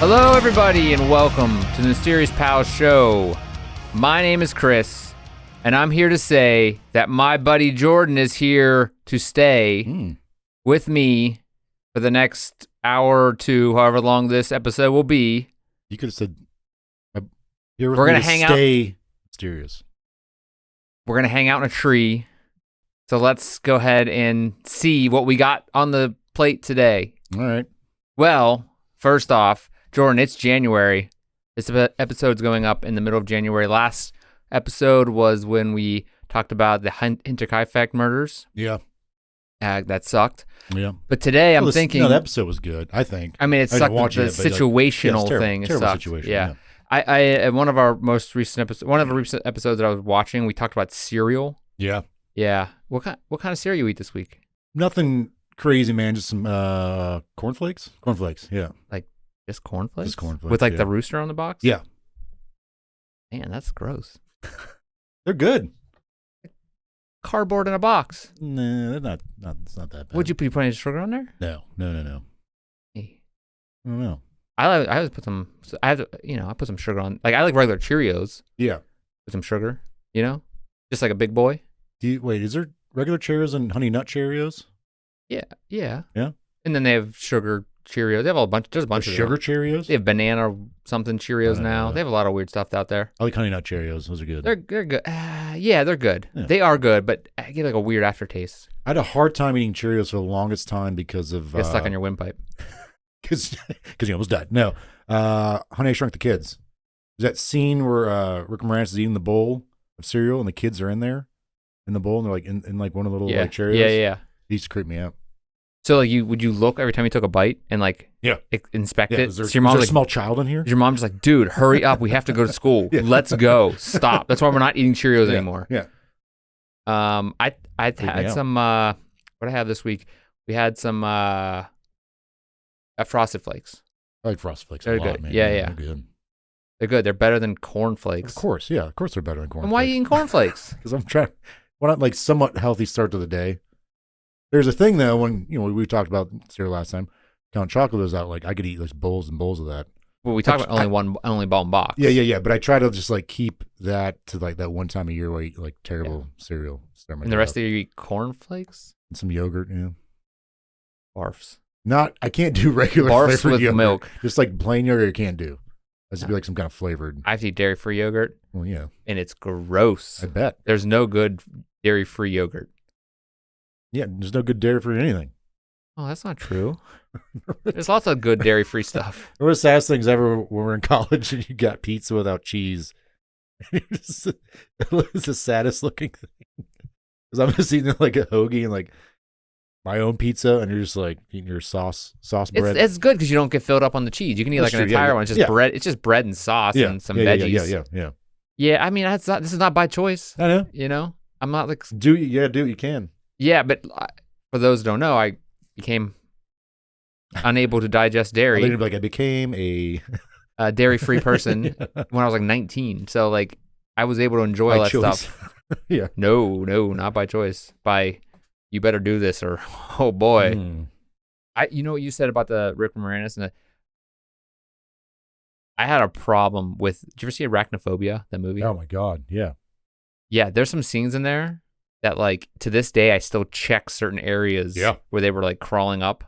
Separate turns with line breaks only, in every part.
Hello, everybody, and welcome to the Mysterious Pals Show. My name is Chris, and I'm here to say that my buddy Jordan is here to stay with me for the next hour or two, however long this episode will be.
You could have said, "We're
going to hang out.
Stay mysterious."
We're going to hang out in a tree. So let's go ahead and see what we got on the plate today.
All right.
Well, first off, Jordan, it's January. This episode's going up in the middle of January. Last episode was when we talked about the Hinterkaifeck murders.
Yeah.
That sucked.
Yeah.
But today I'm thinking...
No, the episode was good, I think.
I mean, it sucked. The situational thing.
Terrible
sucked.
situation.
Yeah. I one of our most recent episodes, one of the recent episodes that I was watching, we talked about cereal.
Yeah.
Yeah. What kind of cereal you eat this week?
Nothing crazy, man. Just some cornflakes. Cornflakes, yeah.
Like just cornflakes?
Just cornflakes.
With like the rooster on the box?
Yeah.
Man, that's gross.
They're good.
Cardboard in a box.
Nah, they're not. It's not that bad.
Would you put any sugar on there?
No.
Hey.
I don't know.
I always put some. I have to, I put some sugar on. Like I like regular Cheerios
Yeah.
with some sugar. Just like a big boy.
Wait, is there regular Cheerios and Honey Nut Cheerios?
Yeah.
Yeah.
And then they have sugar Cheerios. They have there's a bunch of
sugar
them.
Cheerios.
They have banana or something Cheerios now. They have a lot of weird stuff out there.
I like Honey Nut Cheerios. Those are good.
They're good. Yeah, they're good.
Yeah.
They are good, but I get like a weird aftertaste.
I had a hard time eating Cheerios for the longest time because of
Get stuck on your windpipe.
Because you almost died. No, Honey, I Shrunk the Kids. There's that scene where Rick Moranis is eating the bowl of cereal and the kids are in there in the bowl and they're like in like one of the little like Cheerios.
Yeah.
It used to creep me out.
So like would you look every time you took a bite and like inspect it?
Is there,
so your mom's
is there
like,
a small child in here?
Your mom's just like, dude, hurry up. We have to go to school. Let's go. Stop. That's why we're not eating Cheerios anymore.
Yeah.
I had some, what I have this week, we had some Frosted Flakes.
I like Frosted Flakes
They're
a lot,
good.
man.
Yeah.
They're good.
They're good. They're better than Corn Flakes.
Of course, yeah. Of course they're better than corn
And why are you eating Corn Flakes?
Because I'm trying, why not like somewhat healthy start to the day? There's a thing though, when, we talked about cereal last time, Count Chocolate was out, like I could eat like bowls and bowls of that.
Well, we talked about only ball and box.
Yeah. But I try to just like keep that to like that one time a year where I eat like terrible cereal.
And the rest of the year you eat Corn Flakes?
And some yogurt, yeah.
Barfs.
I can't do regular
Barfs
flavored
with
yogurt.
milk.
Just like plain yogurt, I can't do. It has to be like some kind of flavored.
I have to eat dairy-free yogurt.
Well, yeah.
And it's gross.
I bet.
There's no good dairy-free yogurt.
Yeah, there's no good dairy for anything.
Oh, that's not true. There's lots of good dairy-free stuff.
One of the saddest things ever when we were in college and you got pizza without cheese. It's the saddest looking thing. Because I'm just eating like a hoagie and like my own pizza, and you're just like eating your sauce bread.
It's good because you don't get filled up on the cheese. You can eat like an entire one. It's just bread. It's just bread and sauce and some veggies.
Yeah.
Yeah, I mean, this is not by choice.
I know.
I'm not like...
Do it, you can.
Yeah, but for those who don't know, I became unable to digest dairy.
I became a
dairy-free person when I was like 19. So like I was able to enjoy all that stuff.
Yeah.
No, not by choice. By you better do this or oh boy. You know what you said about the Rick Moranis and I had a problem with. Did you ever see Arachnophobia, that movie?
Oh my God, yeah.
Yeah, there's some scenes in there that like to this day I still check certain areas where they were like crawling up.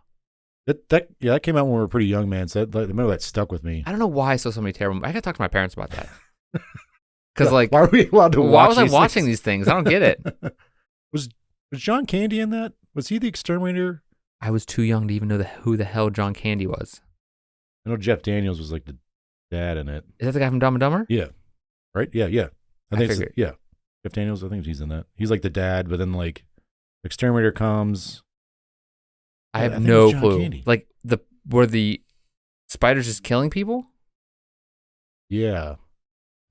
That came out when we were pretty young, man. So remember that stuck with me.
I don't know why I saw so many terrible. I gotta talk to my parents about that. Because like,
why are we allowed to watch?
Why was I watching these things? I don't get it.
Was John Candy in that? Was he the exterminator?
I was too young to even know who the hell John Candy was.
I know Jeff Daniels was like the dad in it.
Is that the guy from Dumb and Dumber?
Yeah. Right? Yeah. I think
figured.
Jeff Daniels, I think he's in that. He's like the dad, but then like exterminator comes.
I have no clue. Candy. Like were the spiders just killing people?
Yeah.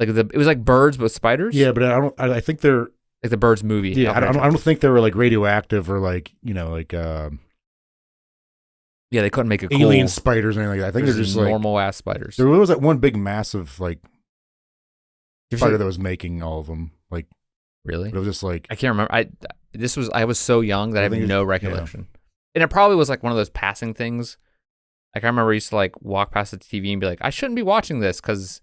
Like it was like birds but spiders?
Yeah, but I think they're
like the Birds movie.
Yeah, I don't think they were like radioactive or like, like
yeah, they couldn't make a
alien spiders or anything like that. I think they're just
normal ass spiders.
There was that one big massive like spider that was making all of them. Like
really?
It was just like
I can't remember. I was so young that I have no recollection. Yeah. And it probably was like one of those passing things Like I remember I used to like walk past the TV and be like, I shouldn't be watching this because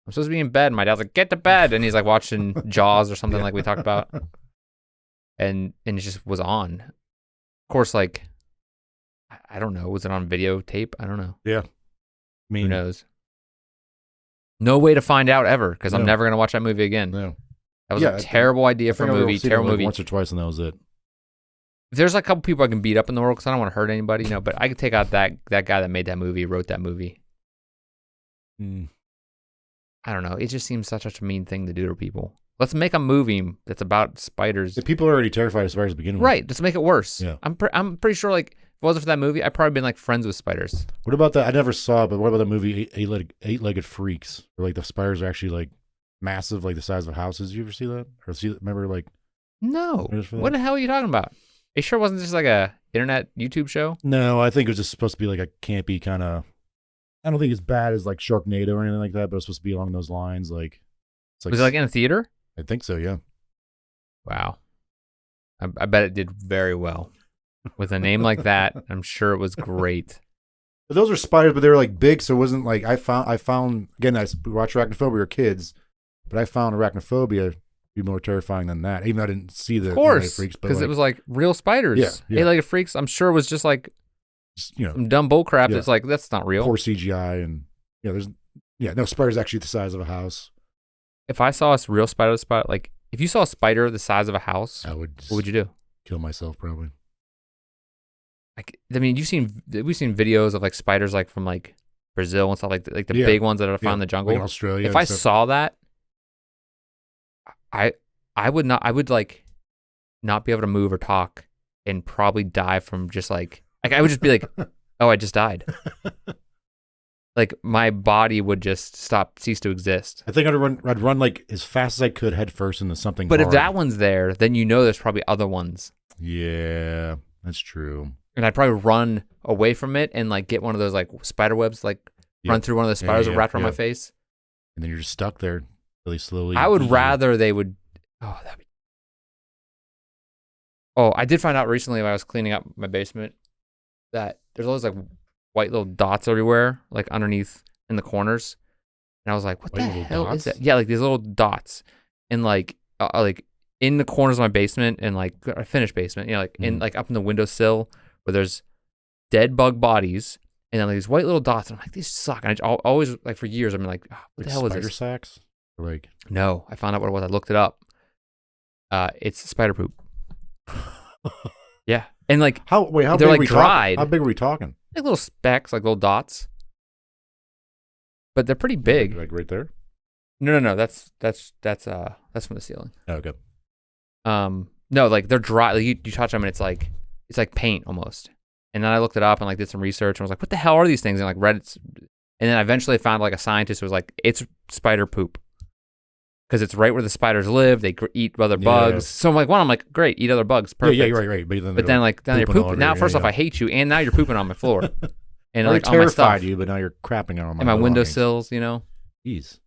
I'm supposed to be in bed. My dad's like, get to bed, and he's like watching Jaws or something like we talked about, and it just was on. Of course, like I don't know, was it on videotape? I don't know.
Yeah, I mean,
who knows? No way to find out ever because I'm
No.
never gonna watch that movie again.
no.
That was
Yeah,
a terrible idea
I
for a
think I've
movie.
seen it,
Terrible
like,
movie.
once or twice, and that was it.
If there's like a couple people I can beat up in the world because I don't want to hurt anybody, you know. But I could take out that guy that made that movie, wrote that movie. I don't know. It just seems such a mean thing to do to people. Let's make a movie that's about spiders.
The people are already terrified of spiders to begin with.
Right. Just make it worse.
Yeah.
I'm pretty sure like if it wasn't for that movie, I'd probably been like friends with spiders.
What about that? I never saw it, but what about the movie Eight-Legged Freaks? Where like the spiders are actually like massive, like the size of houses. Did you ever see that? Or remember like?
No.
For that?
What the hell are you talking about? Are you sure it wasn't just like a internet YouTube show?
No, I think it was just supposed to be like a campy kind of. I don't think it's bad as like Sharknado or anything like that, but it's supposed to be along those lines. Like, it's like
Was it like in a theater?
I think so. Yeah.
Wow. I bet it did very well. With a name like that, I'm sure it was great.
But those were spiders, but they were like big, so it wasn't like I found again. We watched Arachnophobia, we were kids, but I found Arachnophobia to be more terrifying than that. Even though I didn't see the
Of course,
freaks,
because
like,
it was like real spiders.
Yeah.
Eight-legged freaks. I'm sure it was just like
just,
some dumb bull crap.
Yeah.
That's like that's not real.
poor CGI, and no spiders actually the size of a house.
If I saw a real spider, like if you saw a spider the size of a house,
I would.
what would you do?
Kill myself probably.
I mean, we've seen videos of like spiders like from like Brazil and stuff like the
Yeah.
big ones that are found in the jungle.
Like in Australia.
If
and
I
stuff.
saw that, I would not. I would like not be able to move or talk and probably die from just like I would just be like, oh, I just died. Like my body would just cease to exist.
I think I'd run like as fast as I could head first into something.
But
hard.
if that one's there, then you know there's probably other ones.
Yeah, that's true.
And I'd probably run away from it and like get one of those like spider webs, like run through one of the spiders that wrapped around my face.
And then you're just stuck there really slowly.
I would rather they would. Oh, that'd be. Oh, I did find out recently when I was cleaning up my basement that there's all those like white little dots everywhere, like underneath in the corners. And I was like, what the hell is that? Yeah, like these little dots in like in the corners of my basement and like a finished basement, you know, like in like up in the windowsill where there's dead bug bodies and then like these white little dots. And I'm like, these suck. And I always like for years I've been like, oh, what the hell is
spider
this?
sacks? Or like
No, I found out what it was. I looked it up. It's spider poop. Yeah, and like
how
they're
big
like
are we
dried.
talking? How big are we talking?
Like little specks, like little dots, but they're pretty big.
Like right there?
No. That's from the ceiling.
Oh, okay.
No, like they're dry. Like you touch them and it's like paint almost. And then I looked it up and like did some research and was like, what the hell are these things? And like read it, and then I eventually found like a scientist who was like, it's spider poop. Because it's right where the spiders live, they eat other bugs. So I'm like, great, eat other bugs, perfect.
Yeah, right. But
then you're pooping. Now, first off, I hate you, and now you're pooping on my floor, and like on my stuff,
you, but now you're crapping on my
and my windowsills, you know.
Jeez.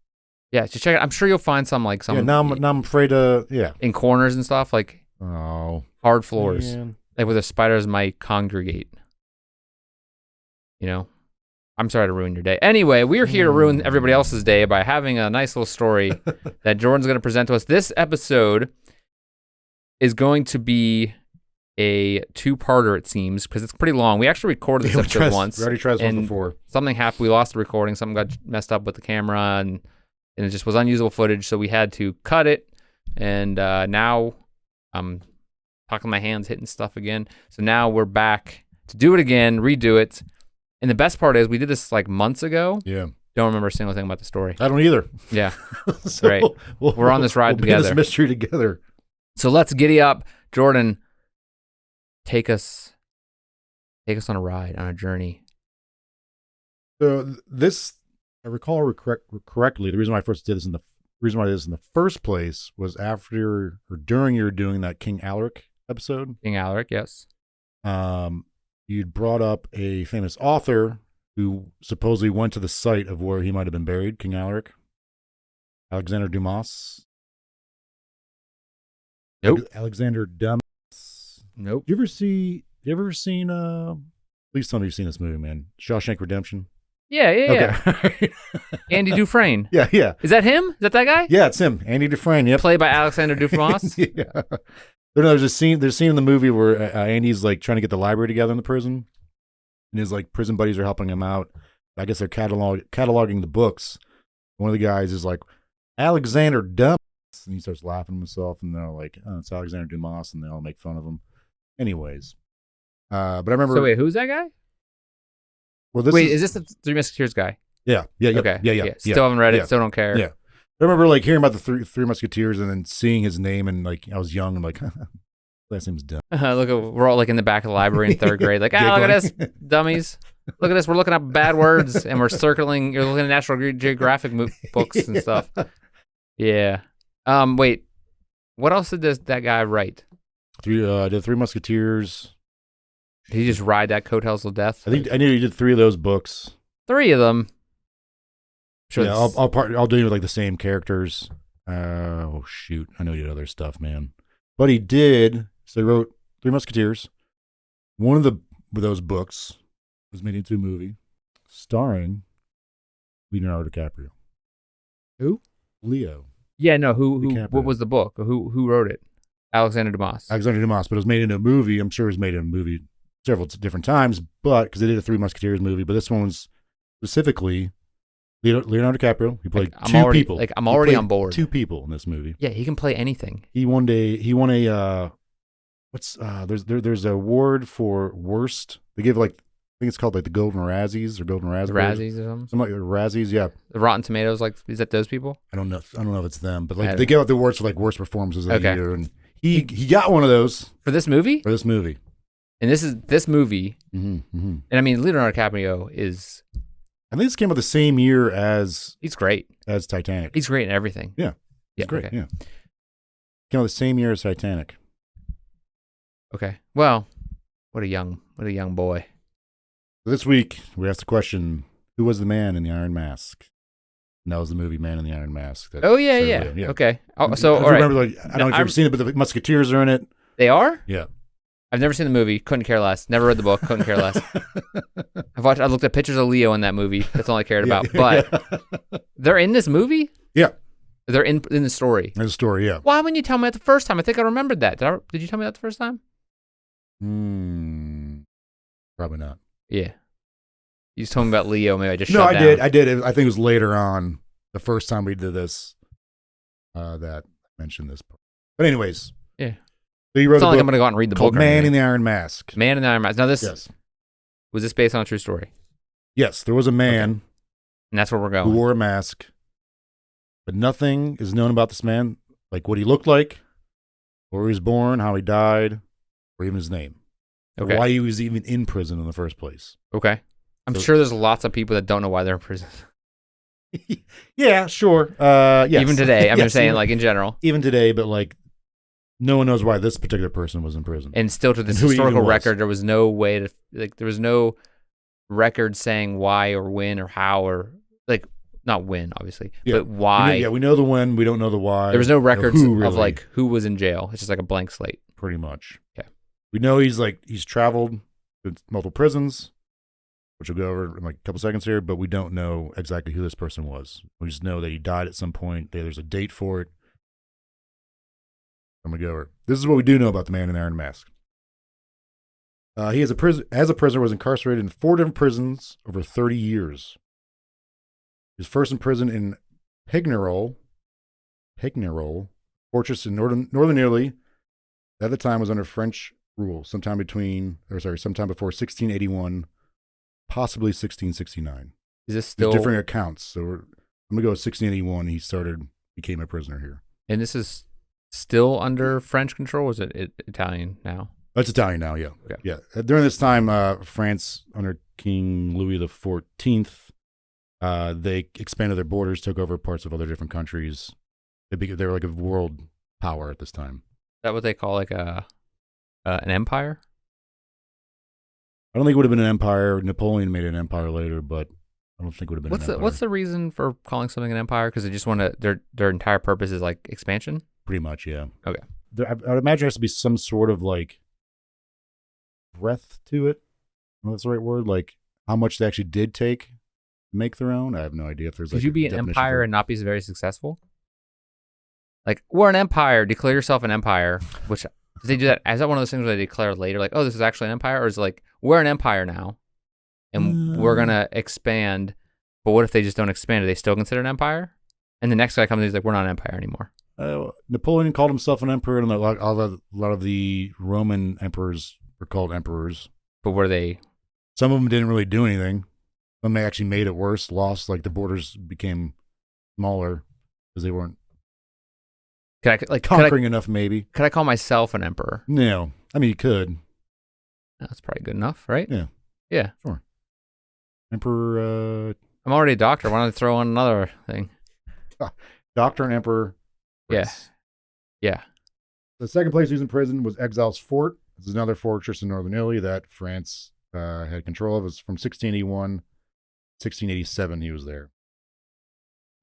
Yeah, just check it. I'm sure you'll find some like some.
Yeah, now I'm afraid to. Yeah.
In corners and stuff, like hard floors,
man.
like where the spiders might congregate. You know. I'm sorry to ruin your day. Anyway, we're here to ruin everybody else's day by having a nice little story that Jordan's going to present to us. This episode is going to be a two-parter, it seems, because it's pretty long. We actually recorded this episode once.
We already tried this once before.
Something happened. We lost the recording. Something got messed up with the camera, and it just was unusable footage, so we had to cut it. And now I'm talking my hands, hitting stuff again. So now we're back to do it again, redo it. And the best part is we did this like months ago.
Yeah.
Don't remember a single thing about the story.
I don't either.
Yeah.
So
Great. We're on this ride together.
Be in this mystery together.
So let's giddy up. Jordan, take us on a ride, on a journey.
So this, I recall correctly, the reason why I first did this in the first place was after or during you were doing that King Alaric episode.
King Alaric, yes.
You'd brought up a famous author who supposedly went to the site of where he might have been buried, King Alaric. Alexander Dumas.
Nope.
Alexander Dumas.
Nope.
You ever seen Please tell me you've seen this movie, man. Shawshank Redemption.
Yeah.
Okay.
Andy Dufresne.
Yeah.
Is that him? Is that guy?
Yeah, it's him. Andy Dufresne. Yep.
Played by Alexander Dumas.
Yeah. There's a scene in the movie where Andy's like trying to get the library together in the prison, and his like prison buddies are helping him out. I guess they're cataloging the books. One of the guys is like, Alexander Dumas, and he starts laughing to himself, and they're like, oh, it's Alexander Dumas, and they all make fun of him. Anyways, but I remember.
So wait, who's that guy?
Well,
is this the Three Musketeers guy?
Yeah.
Okay.
Yeah.
Still haven't read it. Still don't care.
Yeah. I remember like hearing about the Three Musketeers and then seeing his name, and like I was young and like, last name's dumb.
We're all like in the back of the library in third grade, like, look at this, dummies. Look at this. We're looking up bad words and we're circling. You're looking at National Geographic books and stuff. Yeah. Wait. What else did that guy write?
The Three Musketeers.
Did he just ride that coattails of death?
I knew he did 3 of those books.
3 of them. Sure.
Yeah, I'll do like the same characters. Oh shoot, I know he did other stuff, man. But he did. So he wrote Three Musketeers. One of those books was made into a movie starring Leonardo DiCaprio.
Who?
Leo.
Yeah, no. Who?
DiCaprio.
What was the book? Who wrote it? Alexander Dumas.
Alexander Dumas, but it was made into a movie. I'm sure it was made in a movie several different times, but because they did a Three Musketeers movie, but this one was specifically Leonardo DiCaprio. He played two people.
Like I'm already on board.
2 people in this movie.
Yeah, he can play anything.
He won a there's a award for worst. They give like, I think it's called like the Golden Razzies or Golden Raspberries.
Razzies or something.
Something like Razzies, yeah.
The Rotten Tomatoes, like, is that those people?
I don't know if it's them, but like they give out the awards for like worst performances of the year, and he got one of those
for this movie. And this movie, and I mean Leonardo DiCaprio is.
I think this came out the same year as.
He's great.
As Titanic.
He's great in everything.
Yeah, he's great.
Okay.
Yeah, came out the same year as Titanic.
Okay. Well, what a young boy.
This week we asked the question: who was the man in the Iron Mask? And that was the movie Man in the Iron Mask.
Oh yeah. Okay. So all right.
Remember, like, I don't know if you've ever seen it, but the Musketeers are in it.
They are?
Yeah.
I've never seen the movie. Couldn't care less. Never read the book. Couldn't care less. I looked at pictures of Leo in that movie. That's all I cared about. But they're in this movie?
Yeah.
They're in the story.
In the story, yeah.
Why wouldn't you tell me that the first time? I think I remembered that. Did you tell me that the first time?
Probably not.
Yeah. You just told me about Leo. Maybe I just
No,
shut
I
down.
I did. I think it was later on, the first time we did this, that I mentioned this. But anyways.
Yeah.
So you wrote
it's not
a book
like I'm going to go out and read the book.
Man in the Iron Mask.
Man in the Iron Mask. Now
Yes.
Was this based on a true story?
Yes, there was a man.
Okay. And that's where we're going.
Who wore a mask. But nothing is known about this man, like what he looked like, where he was born, how he died, or even his name.
Okay.
Or why he was even in prison in the first place.
Okay. I'm sure there's lots of people that don't know why they're in prison.
Yeah, sure. Yes.
Even today. I'm
Yes,
just saying,
even,
like, in general.
Even today, but like, no one knows why this particular person was in prison.
And still to this historical record, there was no way to, like, there was no record saying why or when or how or, like, not when, obviously, but why.
We know the when, we don't know the why.
There was no records
really.
of, like, who was in jail. It's just like a blank slate.
Pretty much.
Okay.
We know he's traveled to multiple prisons, which we'll go over in like a couple seconds here, but we don't know exactly who this person was. We just know that he died at some point. There's a date for it. I'm going to go over. This is what we do know about the Man in the Iron Mask. He as a prisoner was incarcerated in 4 different prisons over 30 years. He was first imprisoned in Pignerol, fortress in northern Italy. At the time was under French rule, sometime before 1681, possibly 1669.
Is this still
There's different accounts? So I'm gonna go with 1681. He became a prisoner here.
And this is still under French control? Or is it Italian now?
It's Italian now. Yeah,
okay.
Yeah. During this time, France under King Louis XIV, they expanded their borders, took over parts of other different countries. They were like a world power at this time.
Is that what they call like an empire?
I don't think it would have been an empire. Napoleon made an empire later, but I don't think it would have been an empire.
What's the reason for calling something an empire? Because they just want to, their entire purpose is like expansion?
Pretty much, yeah.
Okay.
I would imagine there has to be some sort of like breadth to it. Well, that's the right word. Like how much they actually did take to make their own. I have no idea if there's.
Could
like
you
a
be an
definition
empire
for it.
and not be very successful? Like, we're an empire. Declare yourself an empire. Which did they do that? Is that one of those things where they declare later, like, oh, this is actually an empire, or is it like we're an empire now, and we're gonna expand? But what if they just don't expand? Do they still consider an empire? And the next guy comes and he's like, we're not an empire anymore.
Napoleon called himself an emperor, and a lot of the Roman emperors were called emperors.
But were they?
Some of them didn't really do anything. Some they actually made it worse. Lost, like the borders became smaller because they weren't conquering enough. Maybe
could I call myself an emperor?
No, I mean you could.
That's probably good enough, right?
Yeah, sure. Emperor.
I'm already a doctor. Why don't I throw on another thing?
Doctor and emperor.
Yeah.
The second place he was in prison was Exiles Fort. This is another fortress in northern Italy that France had control of. It was from 1681, 1687 he was there.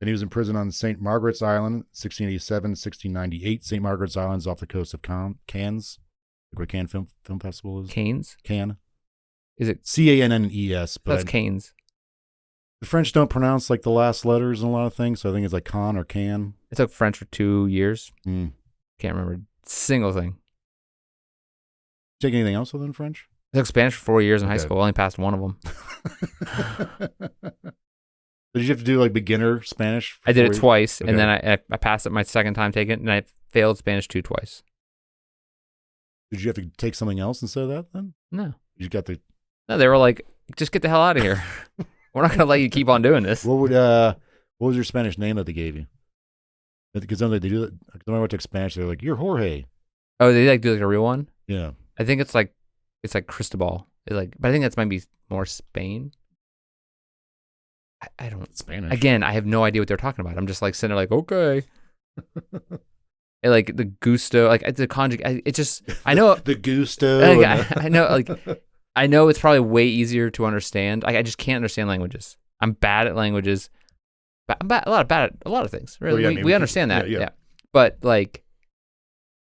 Then he was in prison on St. Margaret's Island, 1687, 1698. St. Margaret's Island is off the coast of Cannes, like where Cannes Film Festival is.
Cannes?
Cannes.
Is it?
Cannes, but
that's Cannes.
The French don't pronounce like the last letters in a lot of things, so I think it's like Con or Can.
It took French for 2 years.
Mm.
Can't remember a single thing.
Take anything else other than French?
I took Spanish for 4 years in high school. I only passed one of them.
Did you have to do like beginner Spanish?
I did it twice,
Okay.
and then I passed it my second time taking it, and I failed Spanish 2 twice.
Did you have to take something else instead of that then?
No.
No,
they were like, just get the hell out of here. We're not going to let you keep on doing this.
What was your Spanish name that they gave you? Because they do that. When I went to Spanish, they're like, "You're Jorge."
Oh, they like do like a real one?
Yeah.
I think it's like Cristobal. But I think that's might be more Spain. I don't
Spanish.
Again, I have no idea what they're talking about. I'm just like sitting there like, okay. And, like the gusto, like the conjugate. It just I know
the gusto.
I know I know it's probably way easier to understand. I just can't understand languages. I'm bad at languages. I'm bad at a lot of things. Really,
well, yeah,
we understand that.
Yeah.
But like,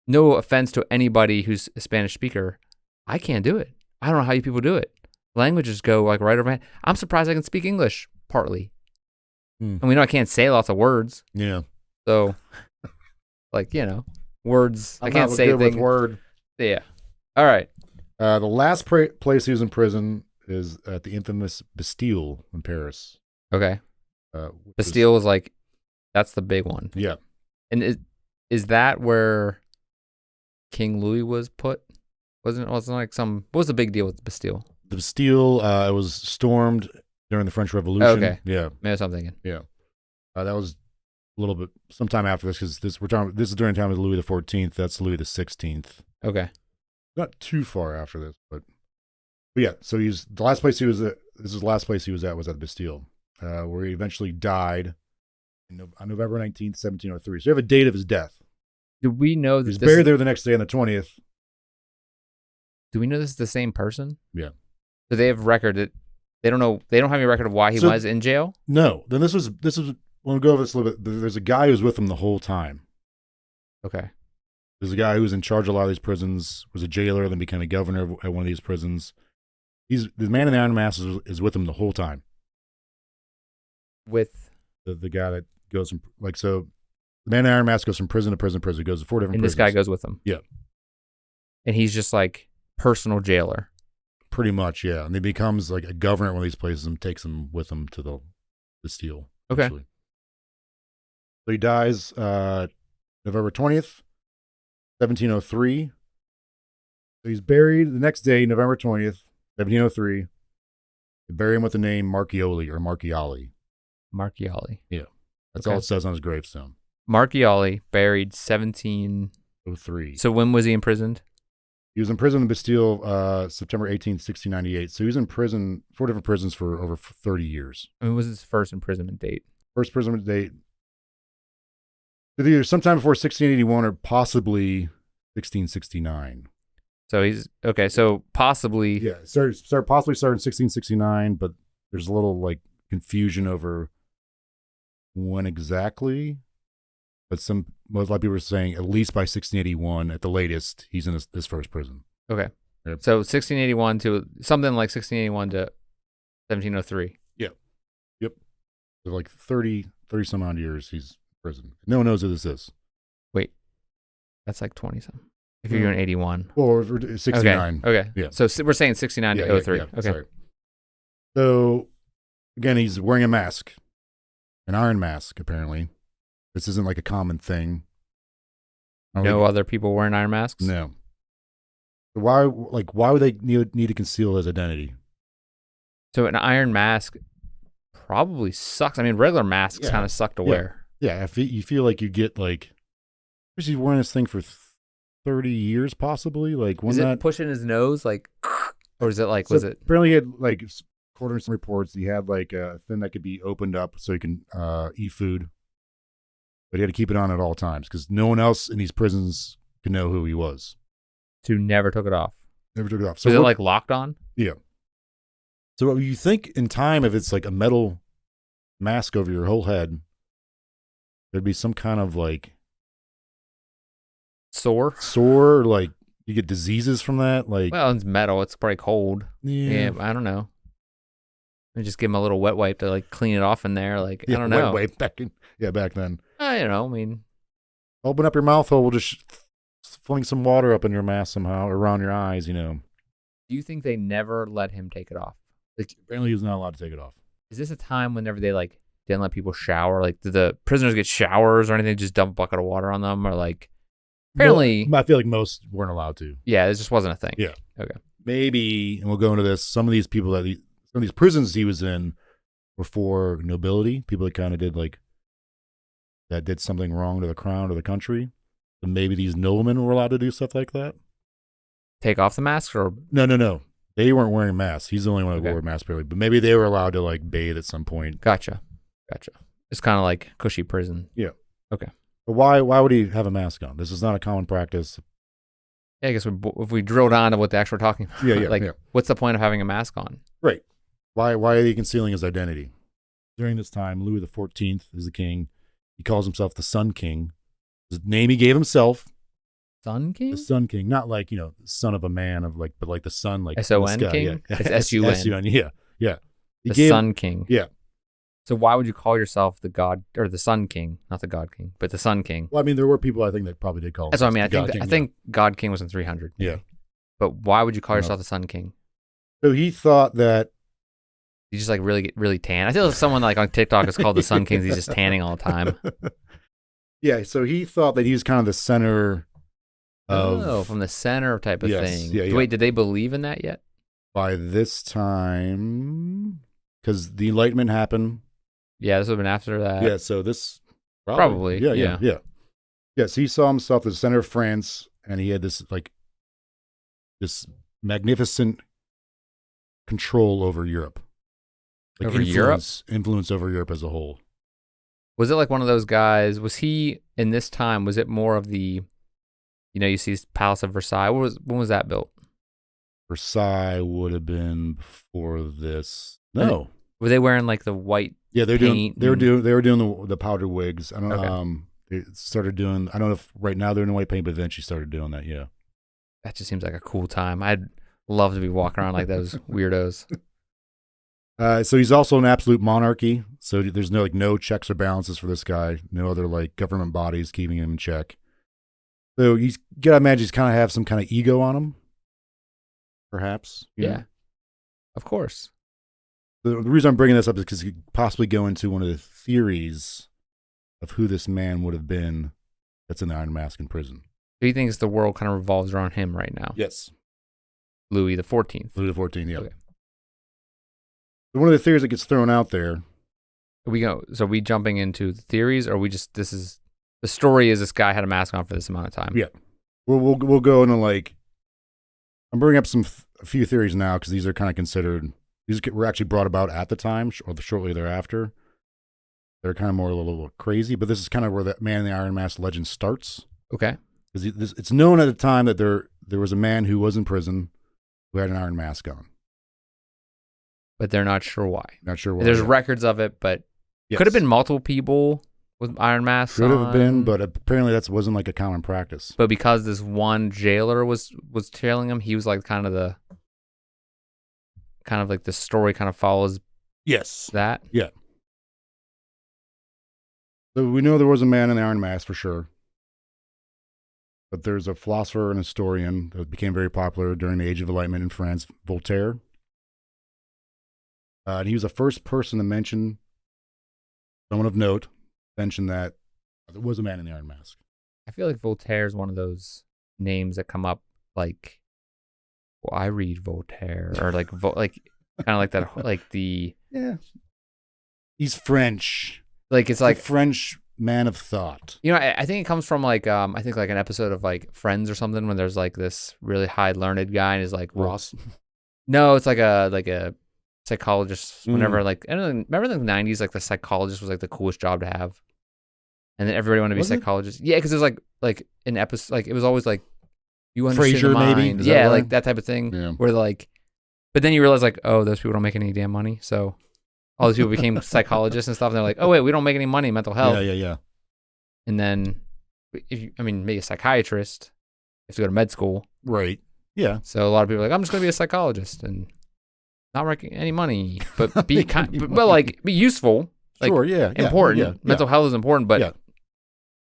no offense to anybody who's a Spanish speaker, I can't do it. I don't know how you people do it. Languages go like right over my head. I'm surprised I can speak English partly. And we know I can't say lots of words.
Yeah.
So, like, words. I can't say things.
With word.
Yeah. All right.
The last place he was in prison is at the infamous Bastille in Paris.
Okay. Bastille was like, that's the big one.
Yeah.
And is that where King Louis was put? Wasn't like what was the big deal with the Bastille?
The Bastille, it was stormed during the French Revolution.
Oh, okay.
Yeah.
Maybe that's what I'm thinking.
Yeah. That was a little bit sometime after this because this is during the time of Louis XIV. That's Louis XVI.
Okay.
Not too far after this, but yeah. So the last place he was at. This is the last place he was at the Bastille, where he eventually died on November 19th, 1703. So you have a date of his death.
Do we know that
he was buried there the next day on the 20th?
Do we know this is the same person?
Yeah.
Do they have record that they don't know? They don't have any record of why he was in jail.
No. Then this was. We'll go over this a little bit. There's a guy who was with him the whole time.
Okay.
There's a guy who was in charge of a lot of these prisons, was a jailer, then became a governor at one of these prisons. The man in the Iron Mask is with him the whole time.
With
the guy that goes from the man in the Iron Mask goes from prison to prison to prison. He goes to 4 different prisons.
And this guy goes with him.
Yeah.
And he's just like personal jailer.
Pretty much, yeah. And he becomes like a governor at one of these places and takes him with him to the Bastille.
Okay.
Actually. So he dies November 20th, 1703. So he's buried the next day, November 20th, 1703. They bury him with the name Marchioli or Marchiali.
Marchiali.
Yeah. That's all it says on his gravestone.
Marchiali, buried 1703. So when was he imprisoned?
He was in prison in the Bastille September 18th, 1698. So he was in prison, 4 different prisons for over 30 years.
When was his first imprisonment date?
First imprisonment date, either sometime before 1681 or possibly 1669.
So he's okay. So possibly,
yeah, possibly started in 1669, but there's a little like confusion over when exactly. But most people are saying at least by 1681, at the latest, he's in this first prison.
Okay.
Yep.
So 1681 to something like 1681 to 1703.
Yep. So like 30 some odd years he's in prison. No one knows who this is.
Wait, that's like 20 something. If you're doing 81.
Or 69.
Okay.
Yeah.
So we're saying 69 to 03.
Yeah,
okay.
Sorry. So again, he's wearing a mask, an iron mask. Apparently, this isn't like a common thing.
No other people wearing iron masks?
No. Why would they need to conceal his identity?
So an iron mask probably sucks. I mean, regular masks kind of suck to wear.
Yeah, if you feel like you get like, he's wearing this thing for 30 years, possibly. Like,
is it pushing his nose, like, or is it like?
So
was it?
Apparently, he had like, according to some reports, he had like a thing that could be opened up so he can eat food, but he had to keep it on at all times because no one else in these prisons could know who he was.
So never took it off.
Never took it off. So
was it like locked on?
Yeah. So you think in time, if it's like a metal mask over your whole head, there'd be some kind of like
sore,
like you get diseases from that. Like,
well, it's metal. It's probably cold.
Yeah.
I don't know. Maybe just give him a little wet wipe to like clean it off in there. Like, I don't know.
Wet wipe back then.
I mean,
open up your mouth hole. We'll just fling some water up in your mask somehow around your eyes.
Do you think they never let him take it off?
Like, apparently, he was not allowed to take it off.
Is this a time whenever they like didn't let people shower? Like, did the prisoners get showers or anything? Just dump a bucket of water on them, or like? Apparently,
I feel like most weren't allowed to.
Yeah, it just wasn't a thing.
Yeah.
Okay.
Maybe, and we'll go into this. Some of these people some of these prisons he was in were for nobility, people that kind of did something wrong to the crown or the country. So maybe these noblemen were allowed to do stuff like that.
Take off the mask, or
no. They weren't wearing masks. He's the only one who wore a mask, apparently. But maybe they were allowed to like bathe at some point.
Gotcha. It's kind of like cushy prison.
Yeah.
Okay.
But why would he have a mask on? This is not a common practice.
Yeah, I guess if we drill down to what they actually were talking about, what's the point of having a mask on?
Right. Why are they concealing his identity? During this time, Louis XIV is the king. He calls himself the Sun King. The name he gave himself.
Sun King?
The Sun King. Not like, son of a man but like the sun, like
S-O-N King?
Yeah.
It's S-U-N.
S-U-N, yeah.
The Sun King.
Yeah.
So why would you call yourself the God, or the Sun King? Not the God King, but the Sun King.
Well, I mean, there were people I think that probably did call him.
That's what I mean. I think God King was in 300.
Yeah.
But why would you call yourself the Sun King?
So he thought that
you just like really get really tan. I feel like someone like on TikTok is called the Sun King. He's just tanning all the time.
Yeah. So he thought that he was kind of the center of.
From the center type of thing.
Yeah.
Wait, did they believe in that yet? By
this time, because the Enlightenment happened.
Yeah, this would have been after that.
Yeah. So this
probably.
Yeah. Yes, he saw himself as the center of France, and he had this magnificent control over Europe.
Over Europe?
Influence over Europe as a whole.
Was it like one of those guys? Was he in this time? Was it more of the, you see Palace of Versailles? When was that built?
Versailles would have been before this. No,
were they wearing like the white?
Yeah, they were doing the powdered wigs. I don't know. They started doing. I don't know if right now they're in the white paint, but eventually started doing that. Yeah,
that just seems like a cool time. I'd love to be walking around like those weirdos.
So he's also an absolute monarchy. So there's no checks or balances for this guy. No other government bodies keeping him in check. So you gotta imagine he's kind of have some kind of ego on him. Perhaps.
Yeah. Of course.
The reason I'm bringing this up is because you could possibly go into one of the theories of who this man would have been that's in the Iron Mask in prison.
So he thinks the world kind of revolves around him right now?
Yes.
Louis XIV.
Louis XIV, yeah.
Okay.
One of the theories that gets thrown out there.
So we jumping into the theories, or the story is this guy had a mask on for this amount of time?
Yeah. We'll go into I'm bringing up a few theories now because these are kind of considered, these were actually brought about at the time or shortly thereafter. They're kind of more a little crazy, but this is kind of where that Man in the Iron Mask legend starts.
Okay.
Because it's known at the time that there was a man who was in prison who had an iron mask on. But
they're not sure why.
Not sure why.
There's records of it, but could have been multiple people with Iron Mask?
Could have been, but apparently that wasn't like a common practice.
But because this one jailer was trailing him, he was like kind of like the story kind of follows.
Yes.
That.
Yeah. So we know there was a man in the Iron Mask for sure. But there's a philosopher and historian that became very popular during the Age of Enlightenment in France, Voltaire. And he was the first person to mention, someone of note, mention that there was a man in the Iron Mask.
I feel like Voltaire is one of those names that come up like, well, I read Voltaire, or like kind of like that, like the
He's French.
Like it's like
a French man of thought.
You know, I think it comes from like I think like an episode of like Friends or something when there's like this really high learned guy and is like
Ross.
No, it's like a psychologist. Whenever like I don't know, remember in the 90s, like the psychologist was like the coolest job to have, and then everybody wanted to be psychologist. Yeah, because there's like an episode, like it was always like you understand
Frasier,
the mind.
maybe?
Yeah, like that type of thing.
Yeah.
Where like, but then you realize like, oh, those people don't make any damn money, so all these people became psychologists and stuff. And they're like, oh wait, we don't make any money in mental health.
Yeah.
And then, maybe a psychiatrist. You have to go to med school.
Right. Yeah.
So a lot of people are like, I'm just going to be a psychologist and not making any money, but be be useful. Like,
sure. Yeah.
Important.
Yeah.
Mental health is important, but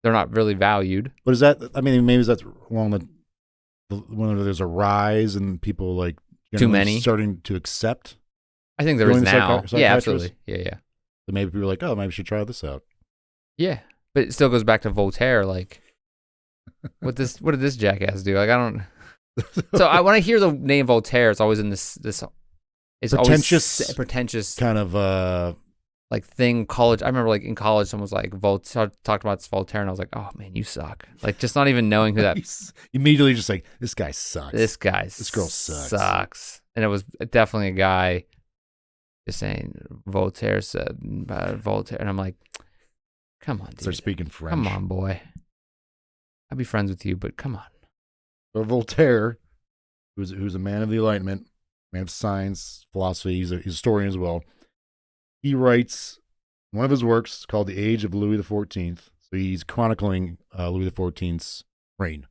they're not really valued.
But is that? I mean, maybe that's wrong. When there's a rise and people like
too many
starting to accept.
I think there is now. Yeah, absolutely. Yeah.
So maybe people are like, oh, maybe we should try this out.
Yeah. But it still goes back to Voltaire. Like, what did this jackass do? Like, I don't. So when I hear the name Voltaire, it's always in this. It's pretentious
kind of
like thing. College. I remember like in college, someone was like Voltaire talked about Voltaire, and I was like, oh man, you suck. Like just not even knowing who that.
Immediately, just like this guy sucks.
This girl sucks. And it was definitely a guy just saying Voltaire said Voltaire, and I'm like. Come on, dude.
Start speaking French.
Come on, boy. I'd be friends with you, but come on.
So Voltaire, who's a man of the Enlightenment, man of science, philosophy, he's a historian as well. He writes one of his works called The Age of Louis XIV. So he's chronicling Louis XIV's reign.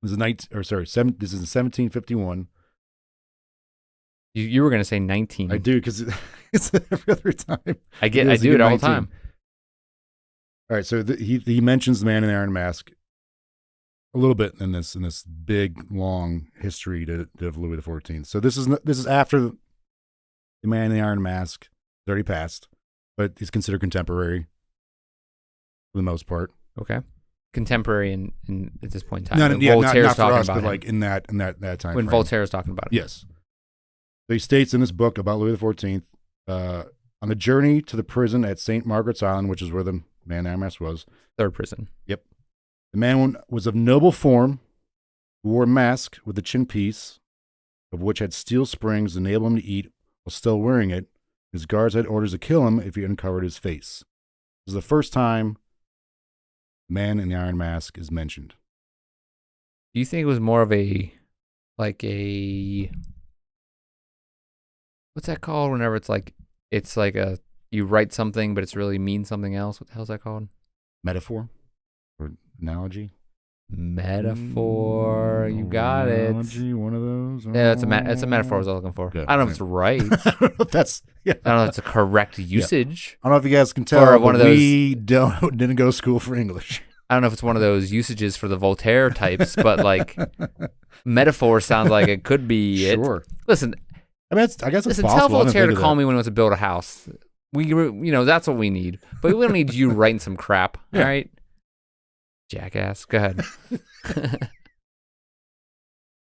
This is 1751.
You were going to say 19.
I do, because it's every other time.
I do it all the time.
All right, so he mentions the man in the Iron Mask a little bit in this big long history of Louis XIV. So this is after the man in the Iron Mask has already passed, but he's considered contemporary for the most part.
Okay, contemporary in at this point in time.
Voltaire's talking about but like in that time
when
frame.
Voltaire is talking about it.
Yes. So he states in this book about Louis XIV, on the journey to the prison at St. Margaret's Island, which is where the man in the Iron Mask was.
Third prison.
Yep. The man was of noble form, who wore a mask with a chin piece, of which had steel springs to enable him to eat while still wearing it. His guards had orders to kill him if he uncovered his face. This is the first time the man in the Iron Mask is mentioned.
Do you think it was more of what's that called whenever it's like you write something, but it's really means something else? What the hell's that called?
Metaphor? Or analogy?
Metaphor. You got
analogy,
it.
One of those?
Yeah, it's a metaphor I was looking for.
Yeah,
I don't know if it's right.
I don't know if that's... Yeah.
I don't know if it's a correct usage.
I don't know if you guys can tell,
one
but
of those,
we didn't go to school for English.
I don't know if it's one of those usages for the Voltaire types, but like metaphor sounds like it could be
sure.
it. Listen,
I mean, I guess it's possible.
Tell Voltaire to call me when he wants to build a house. That's what we need. But we don't need you writing some crap. Yeah. All right, jackass. Go ahead.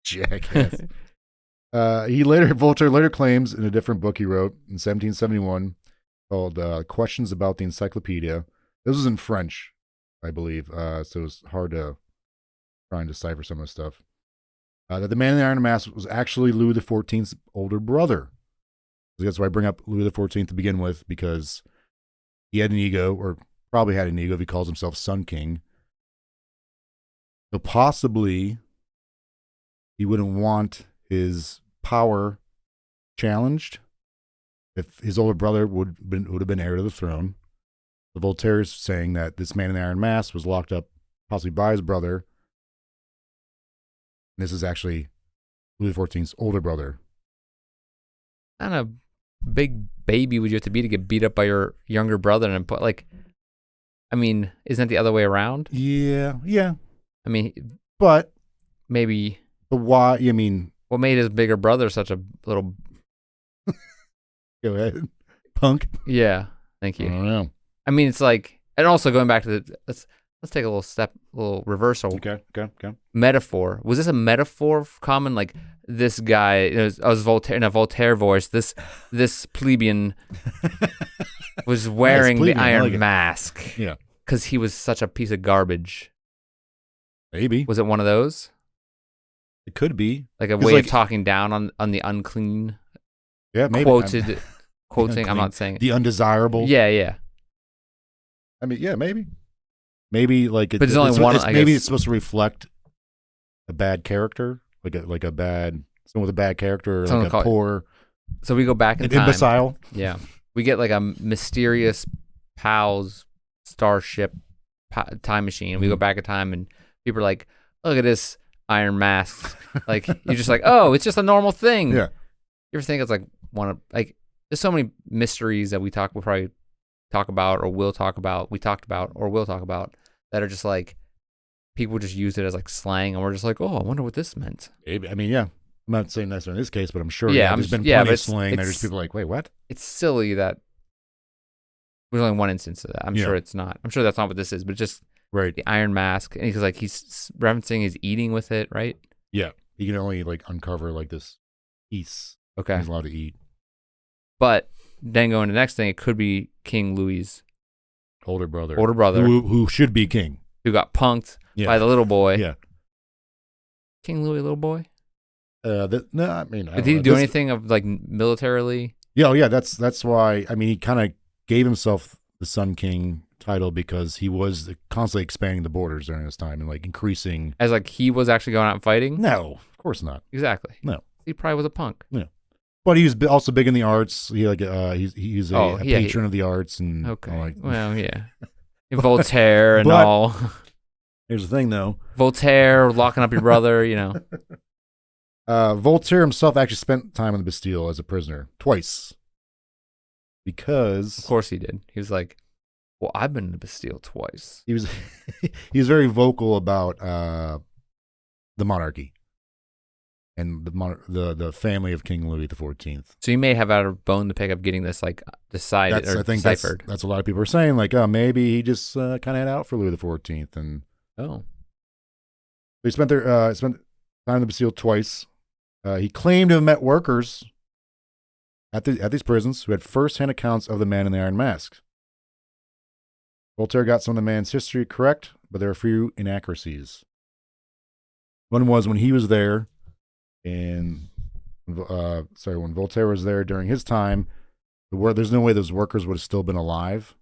Jackass. Voltaire later claims in a different book he wrote in 1771 called "Questions About the Encyclopedia." This was in French, I believe, so it was hard to try and decipher some of the stuff. That the man in the Iron Mask was actually Louis XIV's older brother. That's why I bring up Louis XIV to begin with, because he had an ego, or probably had an ego if he calls himself Sun King. So possibly he wouldn't want his power challenged if his older brother would have been heir to the throne. The Voltaire's saying that this man in the Iron Mask was locked up possibly by his brother. And this is actually Louis XIV's older brother.
Kind of big baby would you have to be to get beat up by your younger brother and put like, I mean, isn't that the other way around?
Yeah.
I mean,
but
maybe.
But why? I mean,
what made his bigger brother such a little?
Go ahead, punk.
Yeah, thank you.
I don't know.
I mean, it's like, and also going back to the let's take a little reversal.
Okay.
Metaphor. Was this a metaphor common? Like this guy, it was Voltaire in a Voltaire voice. This plebeian was wearing the Iron Mask.
Yeah,
because he was such a piece of garbage.
Maybe.
Was it one of those?
It could be
like a way of talking down on the unclean.
Yeah, maybe
quoting.
Unclean.
I'm not saying
the undesirable.
Yeah.
I mean, yeah, maybe like it,
but there's only one.
Maybe it's supposed to reflect a bad character, like a bad someone with a bad character, or like a poor.
So we go back in time.
Imbecile.
Yeah, we get like a mysterious PALS starship time machine. And we go back in time, and people are like, "Look at this Iron Mask." Like you're just like, "Oh, it's just a normal thing."
Yeah.
You ever think it's like there's so many mysteries that we'll probably talk about or will talk about, that are just like people just use it as like slang, and we're just like, oh, I wonder what this meant.
Maybe. I mean, yeah, I'm not saying that's in this case, but I'm sure there's been
plenty
of slang. There's people like, wait, what?
It's silly that there's only one instance of that. I'm sure it's not. I'm sure that's not what this is, but just
right.
The Iron Mask, and he's like he's referencing his eating with it, right?
Yeah, he can only like uncover like this piece.
Okay,
he's allowed to eat.
But then going to the next thing, it could be King Louis'
older brother,
who
should be king,
who got punked by the little boy.
Yeah,
King Louis, little boy.
No, I mean,
did he do anything of like militarily?
Yeah. That's why. I mean, he kind of gave himself the Sun King title because he was constantly expanding the borders during this time and like increasing.
As like he was actually going out and fighting?
No, of course not.
Exactly.
No,
he probably was a punk.
Yeah. But he was also big in the arts. He's a patron of the arts and
well, yeah, Voltaire and all.
Here's the thing, though.
Voltaire locking up your brother, you know.
Voltaire himself actually spent time in the Bastille as a prisoner twice. Because
of course he did. He was like, "Well, I've been in the Bastille twice."
He was very vocal about the monarchy. And the family of King Louis XIV.
So you may have had a bone to pick up getting this like decided or deciphered.
That's a lot of people are saying like, oh, maybe he just kind of had out for Louis XIV, and he spent time in the Bastille twice. He claimed to have met workers at these prisons who had first-hand accounts of the man in the Iron Mask. Voltaire got some of the man's history correct, but there are a few inaccuracies. One was when he was there. And when Voltaire was there during his time, there's no way those workers would have still been alive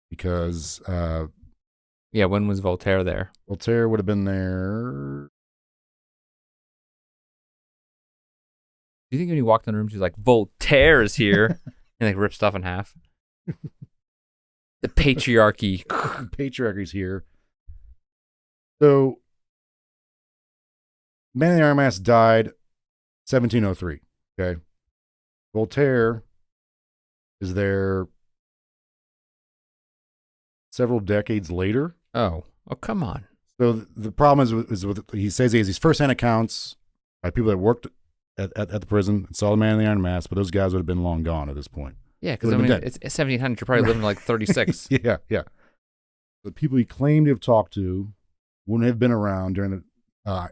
because
when was Voltaire there?
Voltaire would have been there.
Do you think when he walked in the room, she's like, "Voltaire is here," and like ripped stuff in half? The patriarchy.
Patriarchy's here. So. Man in the Iron Mask died 1703. Okay. Voltaire is there several decades later.
Oh, come on.
So the problem is with he says he has these first-hand accounts by people that worked at the prison and saw the Man in the Iron Mask, but those guys would have been long gone at this point.
Yeah, because I mean, it's 1700. You're probably living like 36.
Yeah. The people he claimed to have talked to wouldn't have been around during the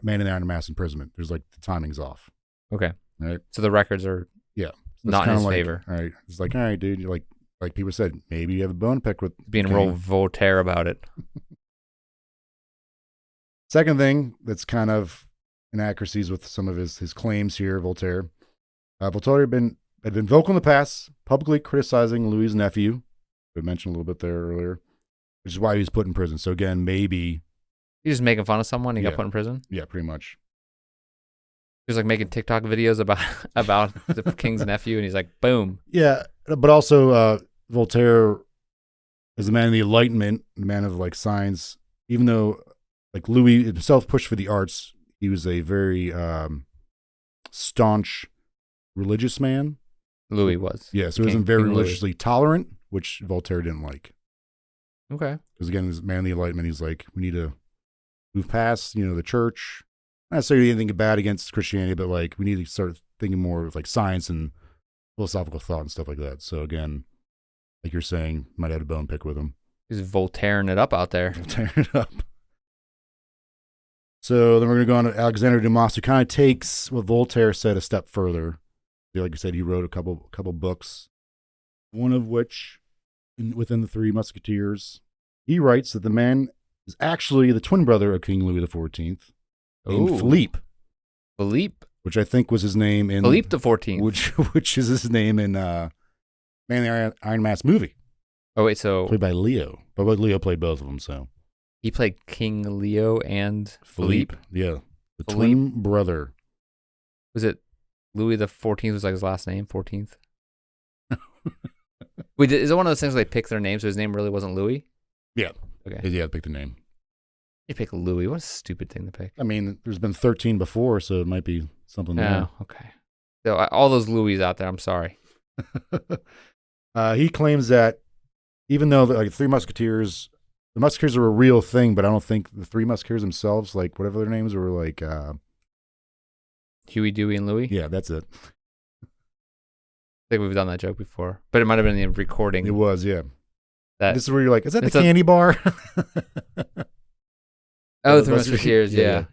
Man in the Iron Mask imprisonment. There's like the timing's off.
Okay.
Right.
So the records are not in his favor.
All right. It's like, all right, dude. You're like people said, maybe you have a bone to pick with
being real Voltaire about it.
Second thing that's kind of inaccuracies with some of his claims here, Voltaire. Voltaire had been vocal in the past, publicly criticizing Louis' nephew. We mentioned a little bit there earlier, which is why he was put in prison. So again, maybe.
He's just making fun of someone. He got put in prison.
Yeah, pretty much.
He was like making TikTok videos about the king's nephew, and he's like, boom.
Yeah, but also Voltaire as a man of the Enlightenment, a man of like science, even though like Louis himself pushed for the arts, he was a very staunch religious man.
Louis was.
Yeah, so he wasn't very
King
religiously tolerant, which Voltaire didn't like.
Okay.
Because again, as a man of the Enlightenment, he's like, we need to move past, the church. Not necessarily anything bad against Christianity, but like we need to start thinking more of like science and philosophical thought and stuff like that. So again, like you're saying, might have a bone pick with him.
He's Voltaireing it up out there.
Voltairing it up. So then we're going to go on to Alexander Dumas, who kind of takes what Voltaire said a step further. Like I said, he wrote a couple books, one of which, within the Three Musketeers, he writes that the man is actually the twin brother of King Louis XIV, named Philippe.
Philippe?
Which I think was his name in...
Philippe XIV.
Which is his name in Man in the Iron Mask movie.
Oh, wait, so...
Played by Leo. But Leo played both of them, so...
He played King Leo and Philippe?
Yeah. The
Philippe?
twin brother.
Was it Louis XIV was like his last name, 14th? Wait, is it one of those things where they pick their name so his name really wasn't Louis?
Yeah.
Okay.
Yeah, pick the name.
You pick Louis. What a stupid thing to pick.
I mean, there's been 13 before, so it might be something there.
Oh, okay. So all those Louis out there, I'm sorry.
He claims that even though the Three Musketeers, the Musketeers are a real thing, but I don't think the Three Musketeers themselves, like whatever their names were, like
Huey, Dewey, and Louie?
Yeah, that's it.
I think we've done that joke before, but it might have been in the recording.
It was, yeah.
This
is where you're like, is that the candy bar?
Oh, Three Musketeers, yeah.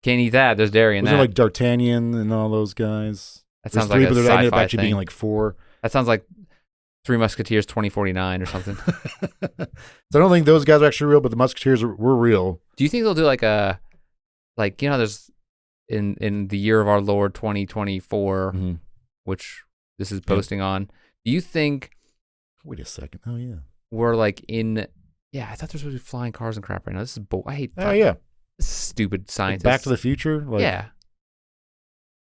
Can't eat that. There's dairy in that.
Was it like D'Artagnan and all those guys?
That sounds like a
but there ended up
sci-fi
actually
thing.
being like 4.
That sounds like Three Musketeers 2049 or something.
So I don't think those guys are actually real, but the Musketeers were real.
Do you think they'll do like a, like, there's in the year of our Lord 2024, which this is posting on. Do you think?
Wait a second. Oh yeah.
We're like in. Yeah, I thought there's supposed to be flying cars and crap right now. This is I hate.
Oh yeah.
This is stupid science.
Back to the Future. Like,
yeah.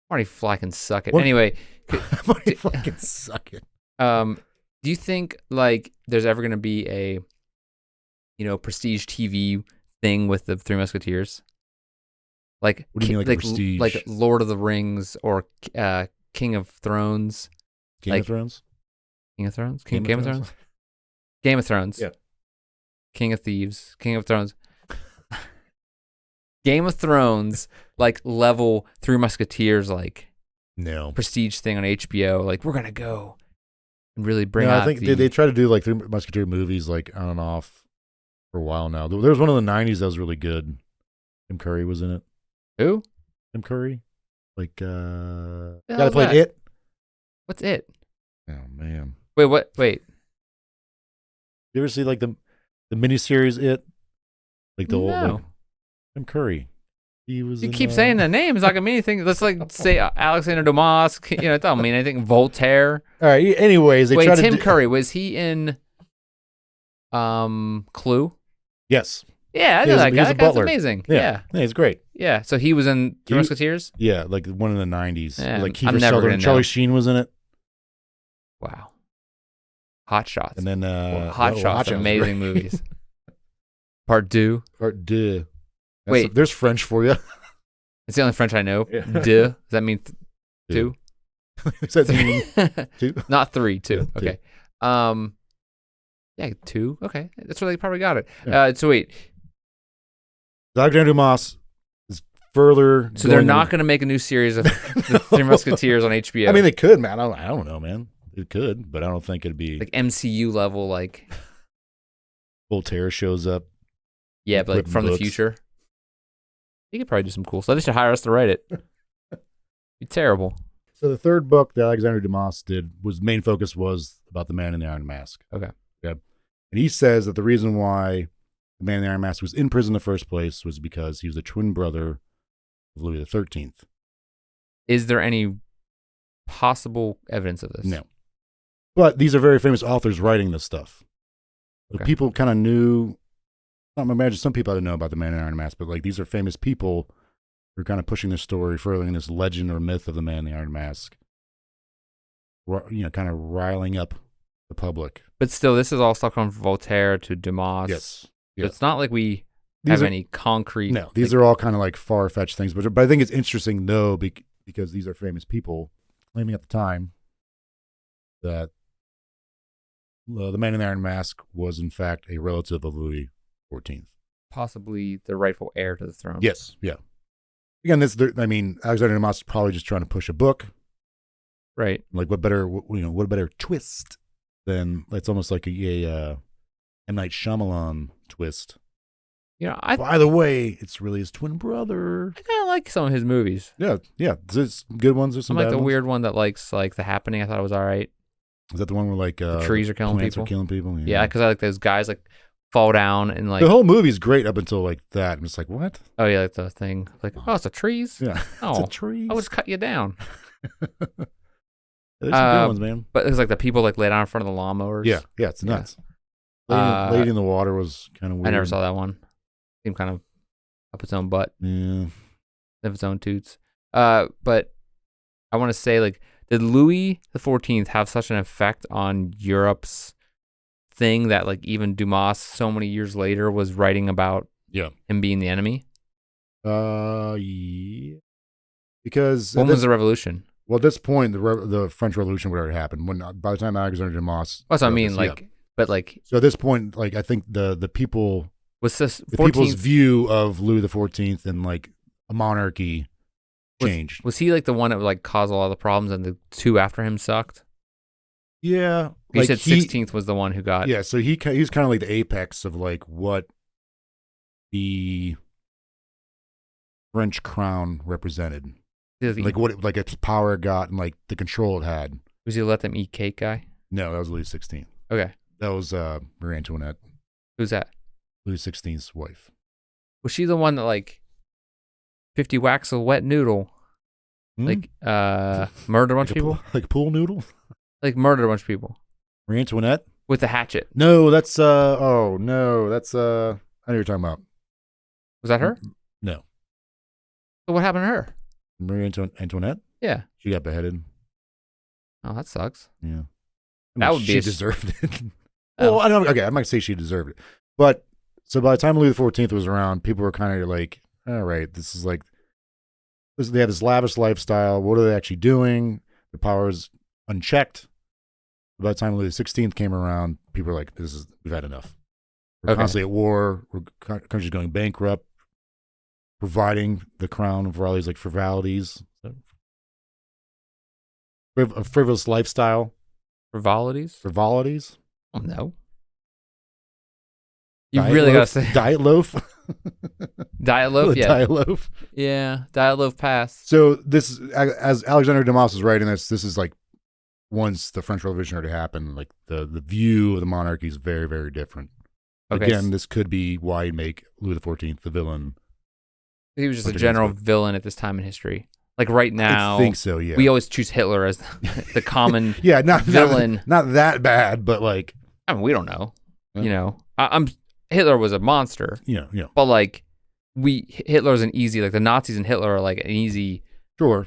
Marty Fly can suck it. Anyway.
Marty Fly can suck it.
Do you think like there's ever going to be a, prestige TV thing with the Three Musketeers? Like,
what do you mean, like prestige?
Like Lord of the Rings or King of Thrones?
Game of Thrones?
King of Thrones? Game of Thrones? Game of Thrones.
Yeah.
King of Thieves. King of Thrones. Game of Thrones, like level Three Musketeers, like
no
prestige thing on HBO. Like, we're going to go and really bring out
I think they try to do like Three Musketeer movies like on and off for a while now. There was one in the 90s that was really good. Tim Curry was in it.
Who?
Tim Curry. Like, guy
hell
that played
that?
It.
What's It?
Oh, man.
Wait, what? Wait.
You ever see like the miniseries It? Like the old
No.
Tim Curry. He was.
You keep saying the name. It's not gonna mean anything. Let's like say Alexander Dumas. It don't mean anything. Voltaire.
All right. Anyways,
Wait, Tim Curry, was he in Clue?
Yes.
Yeah, I know that guy. That guy's amazing. Yeah,
he's great.
Yeah. So he was in Three Musketeers.
Yeah, like one in the 90s.
Yeah,
like
I'm
Kiefer
never
Sutherland.
gonna
Charlie
know.
Sheen was in it.
Wow. Hot Shots.
And then
Hot Shots, amazing movies. Part 2.
Part 2.
Wait,
there's French for you.
It's the only French I know.
Yeah.
Deux. Does that mean 2?
Does that mean 2?
Not 3. 2.
Yeah,
Okay.
2.
Yeah, 2. Okay, that's where they probably got it.
Yeah.
So wait.
Alexander Dumas is further.
So they're not going to make a new series of the Three Musketeers on HBO.
I mean, they could, man. I don't know, man. It could, but I don't think it'd be
like MCU level, like
Voltaire shows up.
Yeah, but like from the future. He could probably do some cool stuff. They should hire us to write it. Be terrible.
So the third book that Alexander Dumas did main focus was about the Man in the Iron Mask.
Okay.
Yeah. And he says that the reason why the Man in the Iron Mask was in prison in the first place was because he was the twin brother of Louis XIII.
Is there any possible evidence of this?
No. But these are very famous authors writing this stuff. Okay. People kind of knew. I imagine some people didn't know about the Man in the Iron Mask, but like these are famous people who are kind of pushing this story further in this legend or myth of the Man in the Iron Mask. Kind of riling up the public.
But still, this is all stuff from Voltaire to Dumas.
Yes.
So
Yeah.
it's not like we have any concrete.
No, these are all kind of like far-fetched things. But I think it's interesting, though, because these are famous people claiming at the time that the Man in the Iron Mask was, in fact, a relative of Louis XIV.
Possibly the rightful heir to the throne.
Yes, yeah. Again, Alexander Dumas is probably just trying to push a book.
Right.
Like, what better twist than, it's almost like a M. Night Shyamalan twist. By the way, it's really his twin brother.
I kind of like some of his movies.
Yeah. There's good ones. There's some
I like
bad
the
ones.
weird one that likes like The Happening. I thought it was all right.
Is that the one where like
the trees are killing
plants
people?
Are killing people?
Yeah, because I like those guys like fall down and like
the whole movie's great up until like that. I'm just like, what?
Oh yeah, like the thing like it's the trees.
Yeah,
oh,
it's a tree.
I would just cut you down.
There's some good ones, man.
But it's like the people like lay down in front of the lawnmowers.
Yeah, it's nuts. Lady in the Water was kind of weird.
I never saw that one. Seemed kind of up its own butt.
Yeah.
Of its own toots. But I want to say, like, did Louis XIV have such an effect on Europe's thing that, like, even Dumas, so many years later, was writing about him being the enemy?
Yeah. Because
when was the revolution?
Well, at this point, the French Revolution would already happened. By the time Alexander Dumas,
that's what I mean. But like,
so at this point, like, I think the people
was this
the people's view of Louis XIV and like a monarchy changed.
Was he like the one that would like cause a lot of the problems, and the two after him sucked?
Yeah,
you said 16th was the one who got.
Yeah, so he's kind of like the apex of like what the French crown represented. Like what like its power got and like the control it had.
Was he let them eat cake guy?
No, that was Louis XVI.
Okay.
That was Marie Antoinette.
Who's that?
Louis XVI's wife.
Was she the one that like 50 whacks a wet noodle? Like murdered a bunch of people?
Like a pool noodle?
Like murdered a bunch of people.
Marie Antoinette?
With the hatchet.
No, that's I know what you're talking about.
Was that her?
No.
So what happened to her?
Marie Antoinette?
Yeah.
She got beheaded.
Oh, that sucks.
Yeah.
That would be
she deserved it. Well, I don't. Okay, I might say she deserved it, but so by the time Louis XIV was around, people were kind of like, "All right, this is like, they have this lavish lifestyle. What are they actually doing? The power is unchecked." By the time Louis XVI came around, people were like, we've had enough. We're constantly at war. Country's going bankrupt. Providing the crown for all these like frivolities, a frivolous lifestyle. Frivolities?
Oh, no. You really got to say.
Diet loaf?
Diet loaf, yeah.
Diet loaf.
Yeah, diet loaf pass.
So this, as Alexander Dumas is writing this is like once the French Revolution already happened, like the view of the monarchy is very, very different. Okay. Again, this could be why you make Louis XIV the villain.
He was just a general villain at this time in history. Like right now,
I think so. Yeah,
we always choose Hitler as the common
not
villain.
Not that bad, but like,
I mean, we don't know. Yeah. You know, Hitler was a monster.
Yeah.
But like, Hitler's an easy, like the Nazis and Hitler are like an easy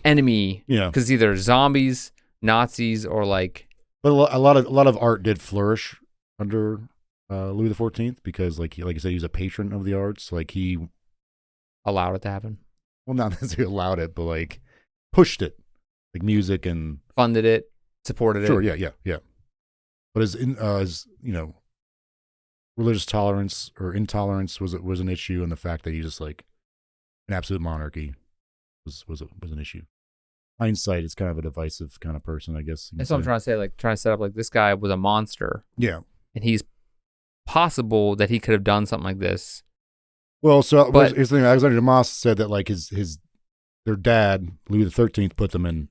enemy.
Yeah,
because either zombies, Nazis, or like.
But a lot of art did flourish under Louis XIV because, like I said, he was a patron of the arts. Like he
allowed it to happen.
Well, not necessarily allowed it, but like pushed it, like music and
funded it, supported it.
Sure, yeah. But as religious tolerance or intolerance was an issue, and the fact that he just like an absolute monarchy was an issue. Hindsight is kind of a divisive kind of person, I guess.
That's what I'm trying to say. Like trying to set up like this guy was a monster.
Yeah,
and he's possible that he could have done something like this.
Well, so here's the thing. Alexander Dumas said that like their dad Louis XIII put them in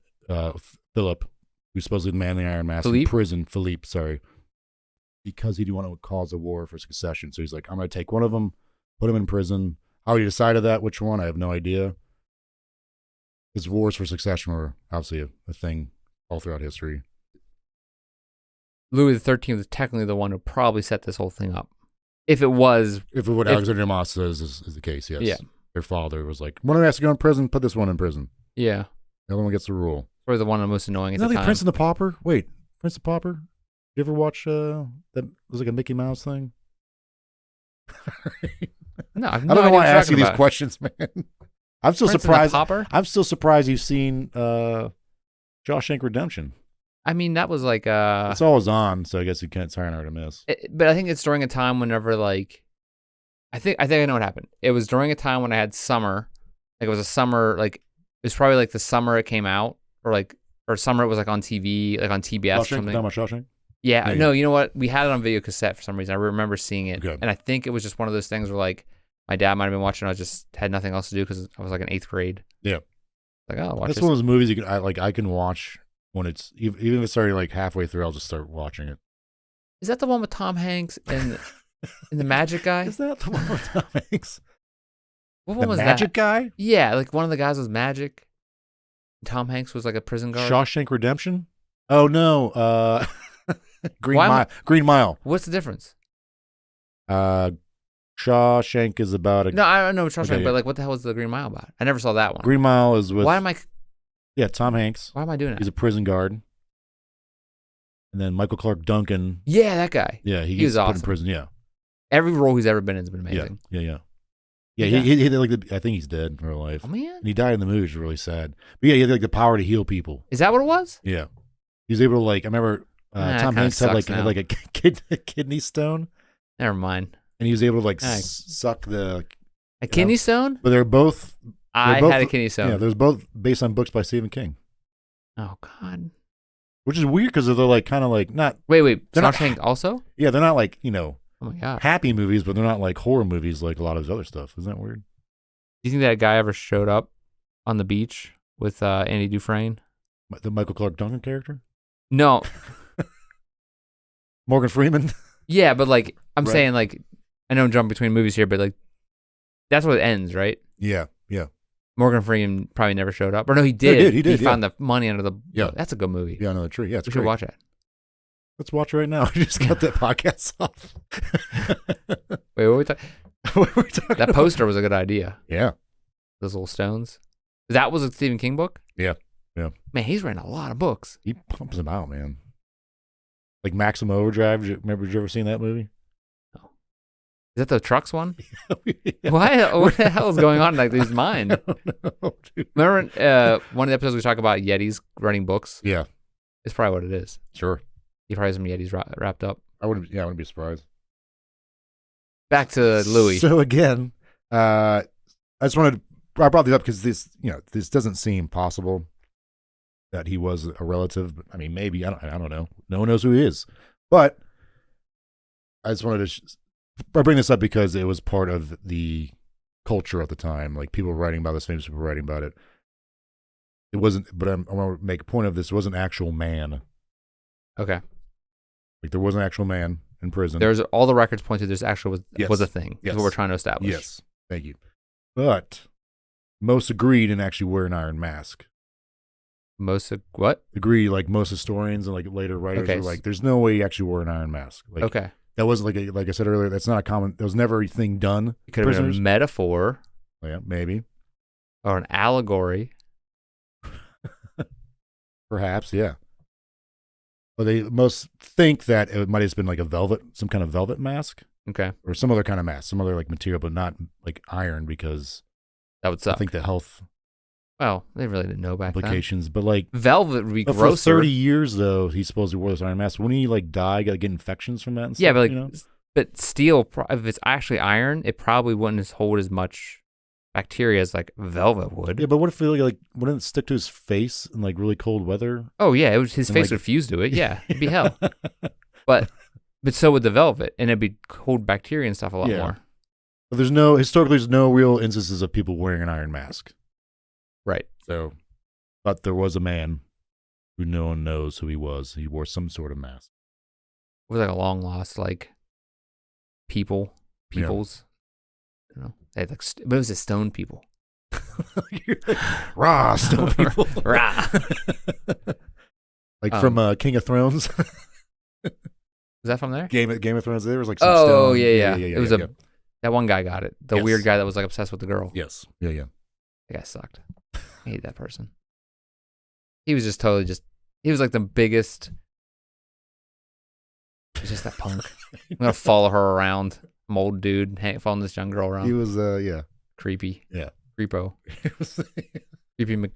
Philip, who's supposedly the man in the Iron Mask, in prison. Philippe, sorry, because he didn't want to cause a war for succession. So he's like, I'm going to take one of them, put him in prison. How he decided that, which one, I have no idea. His wars for succession were obviously a thing all throughout history.
Louis XIII was technically the one who probably set this whole thing up. If what
Alexander Dumas says is the case, yes.
Yeah.
Their father was like, one of them has to go in prison, put this one in prison.
Yeah.
The other one gets the rule.
Or the one most annoying at the time.
Prince and the Pauper? Wait, Prince and the Pauper? You ever watch that? It was like a Mickey Mouse thing.
No, I've
I
no
don't know
idea
why
what
I
you're
ask you
talking
these
about.
questions, man. I'm still
Prince and the
surprised.
Pauper?
I'm still surprised you've seen Shawshank Redemption.
I mean, that was like
It's always on, so I guess you can't. It's hard to miss.
but I think it's during a time whenever like, I think I know what happened. It was during a time when I had summer, like it was a summer, like it was probably like the summer it came out, or summer it was like on TV, like on TBS or
Shawshank?
something.
Talking about Shawshank?
Yeah,
Yeah,
no,
yeah.
you know what? We had it on video cassette for some reason. I remember seeing it,
Okay.
and I think it was just one of those things where like my dad might have been watching. I just had nothing else to do because I was like in 8th grade.
Yeah.
Like, oh, watch
That's
this.
one of those movies I can watch when it's even if it's already like halfway through. I'll just start watching it.
Is that the one with Tom Hanks and the Magic Guy?
Is that the one with Tom Hanks?
What
The
one was
Magic
that?
Guy?
Yeah, like one of the guys was magic. Tom Hanks was like a prison guard.
Shawshank Redemption? Oh no, Green
Why am
Mile. Green Mile.
What's the difference?
Shawshank is about a
No, I don't know Shawshank,
Okay, yeah.
but like, what the hell was the Green Mile about? I never saw that one.
Green Mile is with
Why am I
Tom Hanks.
doing
He's
that?
a prison guard. And then Michael Clark Duncan.
Yeah, that guy.
Yeah, he
He
gets
was
put in
awesome.
prison. Yeah,
Every role he's ever been in has been amazing.
yeah.
Yeah.
He like I think he's dead in real life.
Oh man,
And he died in the movie, which is really sad. But yeah, he had like the power to heal people.
is that what it was?
Yeah, he was able to like. I remember
That
Tom
kinda
Hanks had
sucks now.
like a kidney stone,
Never mind.
and he was able to like
Alright.
suck the.
A kidney stone?
But they're both.
I
both-
had a kidney stone.
Yeah, they're both based on books by Stephen King,
Oh God.
which is weird because they're like kind of like not.
Wait.
They're not-
Shawshank also?
Yeah, they're not like
Oh my God.
happy movies, but they're not like horror movies like a lot of his other stuff. Isn't that weird?
Do you think that guy ever showed up on the beach with Andy Dufresne?
The Michael Clark Duncan character,
No.
Morgan Freeman.
Yeah, but like I'm
Right.
saying, like I know I'm jumping between movies here, but like that's what it ends, right?
Yeah.
Morgan Freeman probably never showed up, or no, he did.
He did,
He found the money under the.
Yeah.
That's a good movie.
Yeah, another tree. Yeah, it's
We
great.
should watch it.
Let's watch it right now. We just got that podcast off.
Wait, what were we talking?
What were we talking
That
about?
poster was a good idea.
Yeah.
Those little stones. That was a Stephen King book?
Yeah.
Man, he's written a lot of books.
He pumps them out, man. Like Maximum Overdrive. Did you ever seen that movie?
Is that the trucks one?
Yeah.
Why? What the hell is going on in his mind?
I don't know, dude.
Remember one of the episodes we talk about Yetis writing books?
Yeah,
It's probably what it is.
sure.
He probably has some Yetis wrapped up.
I wouldn't be surprised.
Back to Louis.
So again, I brought this up because this doesn't seem possible that he was a relative. I mean, maybe I don't know. No one knows who he is, but I just wanted to. I bring this up because it was part of the culture at the time. Like people were writing about this, famous people were writing about it. It wasn't, but I want to make a point of this. It was an actual man.
Okay.
Like there was an actual man in prison.
There's all the records point to this actually
Yes.
was a thing.
Yes.
That's what we're trying to establish.
Yes, thank you. But most agreed and actually wear an iron mask.
Most of what?
Agree, like most historians and like later writers
Okay.
were like, "There's no way he actually wore an iron mask." Like,
Okay.
that wasn't like I said earlier. That's not a common. That was never a thing done.
It could have been
Prisoners?
a metaphor
Yeah, maybe,
or an allegory.
perhaps, yeah. But they most think that it might have been like some kind of velvet mask
Okay.
or some other kind of mask, some other like material, but not like iron because
That would suck.
I think the health
Well, they really didn't know back
implications. But like,
then. Velvet would be
but for
grosser.
30 years though, he supposedly wore this iron mask. Wouldn't he like die, get infections from that? And
Yeah,
stuff,
but like,
you know?
but steel, if it's actually iron, it probably wouldn't hold as much bacteria as like velvet would.
Yeah, but what if it like wouldn't it stick to his face in like really cold weather?
Oh yeah, his
And,
face
like-
would fuse to it. Yeah, it'd be hell. But so would the velvet, and it'd be hold bacteria and stuff a lot
Yeah.
more.
But there's no real instances of people wearing an iron mask.
Right.
So, but there was a man who no one knows who he was. He wore some sort of mask.
It was like a long lost like peoples. I don't know. They had like, but it was a stone people.
Raw stone people.
Rah.
Like from King of Thrones.
Is that from there?
Game of Thrones. There was like some
Oh
stone.
yeah. It was
yeah.
that one guy got it. The
Yes.
weird guy that was like obsessed with the girl.
Yes. Yeah.
That guy sucked. I hate that person. He was just totally he was like the biggest He's just that punk. I'm gonna follow her around. Some old dude following this young girl around.
He was, yeah.
Creepy.
Yeah.
Creepo. Creepy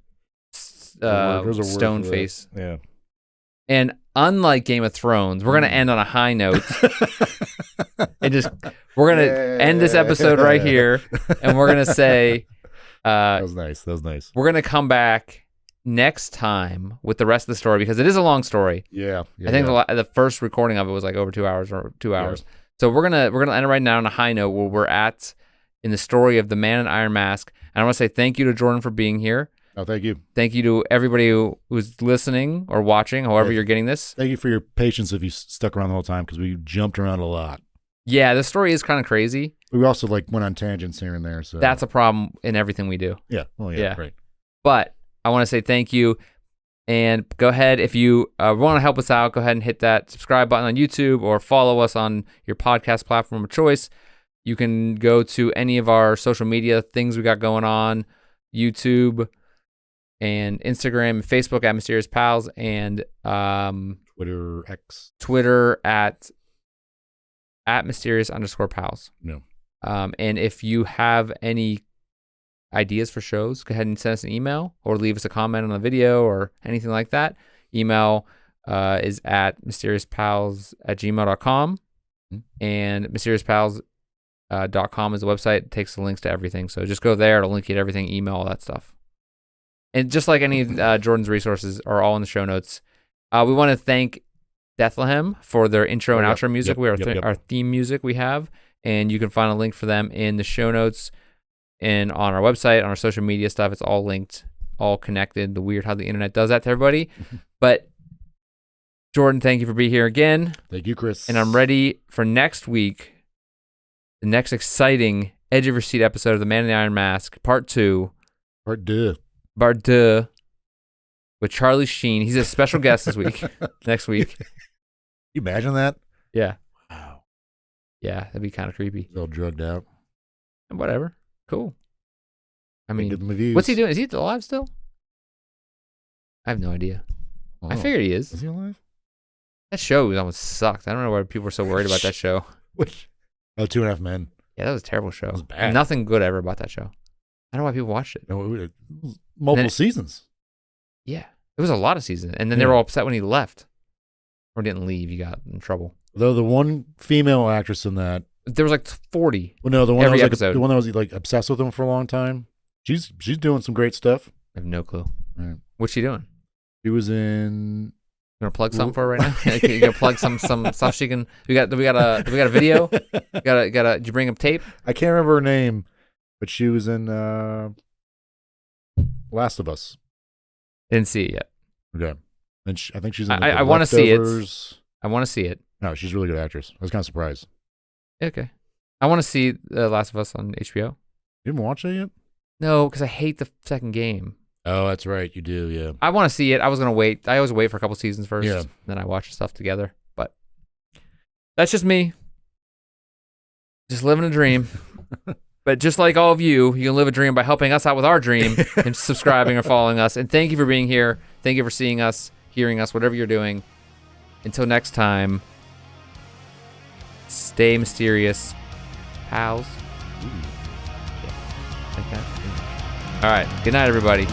There's a word
stone
for that.
face.
Yeah.
And unlike Game of Thrones, we're gonna end on a high note. We're gonna end this episode right here, and we're gonna say
that was nice.
We're gonna come back next time with the rest of the story because it is a long story.
Yeah.
I think the first recording of it was like over 2 hours or 2 hours. Yeah. So we're gonna end it right now on a high note where we're at in the story of the Man in Iron Mask. And I want to say thank you to Jordan for being here.
Oh, thank you.
Thank you to everybody who's listening or watching, however you're getting this.
Thank you for your patience if you stuck around the whole time because we jumped around a lot.
Yeah, the story is kind of crazy.
We also went on tangents here and there. So
that's a problem in everything we do.
Yeah. Oh, yeah. Right.
But I want to say thank you. And go ahead, if you want to help us out, go ahead and hit that subscribe button on YouTube or follow us on your podcast platform of choice. You can go to any of our social media things we got going on, YouTube and Instagram and Facebook at Mysterious Pals, and Twitter at Mysterious_Pals.
No.
And if you have any ideas for shows, go ahead and send us an email or leave us a comment on the video or anything like that. Email is at mysteriousPals@gmail.com, and mysteriousPals.com is the website. It takes the links to everything. So just go there. It'll link you to everything, email, all that stuff. And just like any of Jordan's resources are all in the show notes. We want to thank Bethlehem for their intro and outro music. Our theme music we have. And you can find a link for them in the show notes and on our website, on our social media stuff. It's all linked, all connected. The weird how the internet does that to everybody. But Jordan, thank you for being here again.
Thank you, Chris.
And I'm ready for next week, the next exciting edge of your seat episode of The Man in the Iron Mask, Part 2.
Part 2.
With Charlie Sheen. He's a special guest this week. Next week.
You imagine that?
Yeah.
Wow.
Yeah, that'd be kind of creepy.
He's all drugged out.
And whatever. Cool. I mean,
what's
he doing? Is he alive still? I have no idea.
Oh,
I figured he is.
Is he alive?
That show almost sucked. I don't know why people were so worried about that show.
Which? Oh, 2.5 Men.
Yeah, that was a terrible show. It
was bad.
Nothing good ever about that show. I don't know why people watched it.
No, multiple seasons.
Yeah. It was a lot of seasons. And then they were all upset when he left. Or didn't leave. He got in trouble.
Though the one female actress in that.
There was like 40.
Well, no, the one
every
that was
episode.
The one that was like obsessed with him for a long time. She's doing some great stuff.
I have no clue.
Right.
What's she doing?
She was in.
You want to plug something for her right now? You gonna plug some stuff she can. We got a video. Did you bring up tape?
I can't remember her name, but she was in Last of Us.
Didn't see it yet.
Okay, and I think she's in.
I want to see it. I want to see it.
No, she's a really good actress. I was kind of surprised.
Okay, I want to see Last of Us on HBO.
You didn't watch that yet?
No, because I hate the second game.
Oh, that's right. You do, yeah.
I want to see it. I was going to wait. I always wait for a couple seasons first.
Yeah.
Then I watch stuff together. But that's just me. Just living a dream. But just like all of you, you can live a dream by helping us out with our dream and subscribing or following us. And thank you for being here. Thank you for seeing us, hearing us, whatever you're doing. Until next time, stay mysterious, pals. Like that. All right. Good night, everybody.